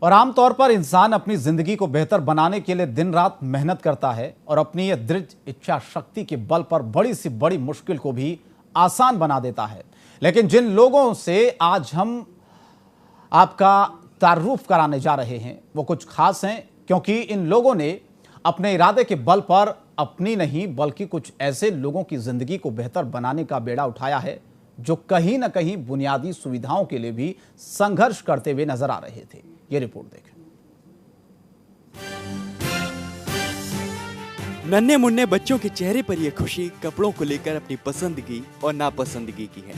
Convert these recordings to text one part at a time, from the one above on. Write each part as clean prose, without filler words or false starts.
और आमतौर पर इंसान अपनी जिंदगी को बेहतर बनाने के लिए दिन रात मेहनत करता है और अपनी यह दृढ़ इच्छा शक्ति के बल पर बड़ी से बड़ी मुश्किल को भी आसान बना देता है। लेकिन जिन लोगों से आज हम आपका तारुफ कराने जा रहे हैं वो कुछ खास हैं, क्योंकि इन लोगों ने अपने इरादे के बल पर अपनी नहीं बल्कि कुछ ऐसे लोगों की जिंदगी को बेहतर बनाने का बेड़ा उठाया है जो कहीं ना कहीं बुनियादी सुविधाओं के लिए भी संघर्ष करते हुए नजर आ रहे थे। ये रिपोर्ट देखें। नन्हे मुन्ने बच्चों के चेहरे पर यह खुशी कपड़ों को लेकर अपनी पसंदगी और नापसंदगी की है।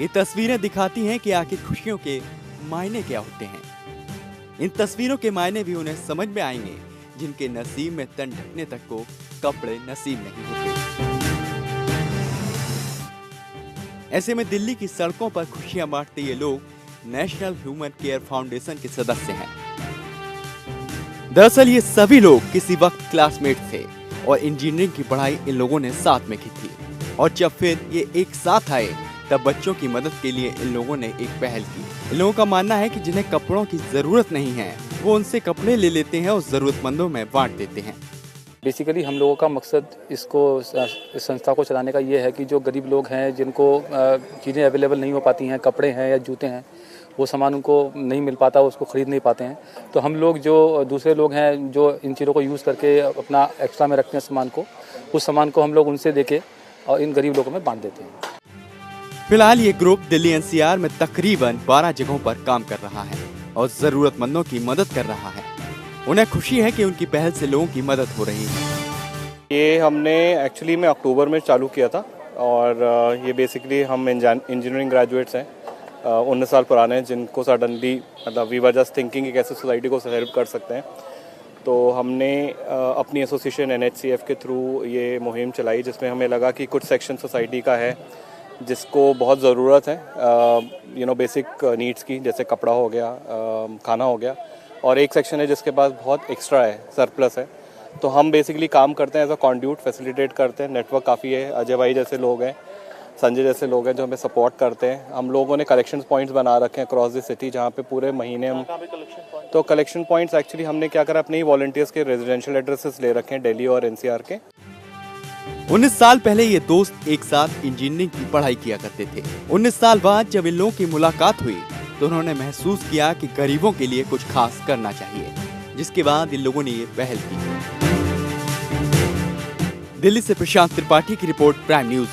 ये तस्वीरें दिखाती हैं कि आखिर खुशियों के मायने क्या होते हैं। इन तस्वीरों के मायने भी उन्हें समझ में आएंगे जिनके नसीब में तन ढकने तक को कपड़े नसीब नहीं होते। ऐसे में दिल्ली की सड़कों पर खुशियां बांटते ये लोग नेशनल ह्यूमन केयर फाउंडेशन के सदस्य हैं। दरअसल ये सभी लोग किसी वक्त क्लासमेट थे और इंजीनियरिंग की पढ़ाई इन लोगों ने साथ में की थी, और जब फिर ये एक साथ आए तब बच्चों की मदद के लिए इन लोगों ने एक पहल की। इन लोगों का मानना है कि जिन्हें कपड़ों की जरूरत नहीं है वो उनसे कपड़े ले लेते हैं और जरूरतमंदों में बांट देते हैं। बेसिकली हम लोगों का मकसद इस संस्था को चलाने का ये है कि जो गरीब लोग हैं जिनको चीज़ें अवेलेबल नहीं हो पाती हैं, कपड़े हैं या जूते हैं, वो सामान उनको नहीं मिल पाता, उसको ख़रीद नहीं पाते हैं, तो हम लोग जो दूसरे लोग हैं जो इन चीज़ों को यूज़ करके अपना एक्स्ट्रा में रखते हैं सामान को, उस सामान को हम लोग उनसे देके और इन गरीब लोगों में बांट देते हैं। फिलहाल ये ग्रुप दिल्ली एनसीआर में तकरीबन 12 जगहों पर काम कर रहा है और जरूरतमंदों की मदद कर रहा है। उन्हें खुशी है कि उनकी पहल से लोगों की मदद हो रही है। ये हमने एक्चुअली में अक्टूबर में चालू किया था और ये बेसिकली हम इंजीनियरिंग ग्रेजुएट्स हैं, 19 साल पुराने हैं, जिनको सडनली मतलब वी वर जस्ट थिंकिंग कि कैसे सोसाइटी को हेल्प कर सकते हैं। तो हमने अपनी एसोसिएशन NHCF के थ्रू ये मुहिम चलाई, जिसमें हमें लगा कि कुछ सेक्शन सोसाइटी का है जिसको बहुत ज़रूरत है बेसिक नीड्स की, जैसे कपड़ा हो गया, खाना हो गया, और एक सेक्शन है जिसके पास बहुत एक्स्ट्रा है, सरप्लस है। तो हम बेसिकली काम करते हैं एज अ कॉन्ड्यूट, फैसिलिटेट करते हैं। नेटवर्क काफ़ी है, अजय भाई जैसे लोग हैं, संजय जैसे लोग हैं जो हमें सपोर्ट करते हैं। हम लोगों ने कलेक्शन पॉइंट्स बना रखे हैं अक्रॉस द सिटी, जहाँ पे पूरे महीने हम तो कलेक्शन पॉइंट्स एक्चुअली हमने क्या करा, अपने ही वॉलंटियर्स के रेजिडेंशियल एड्रेसेस ले रखे हैं दिल्ली और NCR के। 19 साल पहले ये दोस्त एक साथ इंजीनियरिंग की पढ़ाई किया करते थे। 19 साल बाद जब इन लोगों की मुलाकात हुई तो उन्होंने महसूस किया कि गरीबों के लिए कुछ खास करना चाहिए, जिसके बाद इन लोगों ने ये पहल की। दिल्ली से प्रशांत त्रिपाठी की रिपोर्ट, प्राइम न्यूज।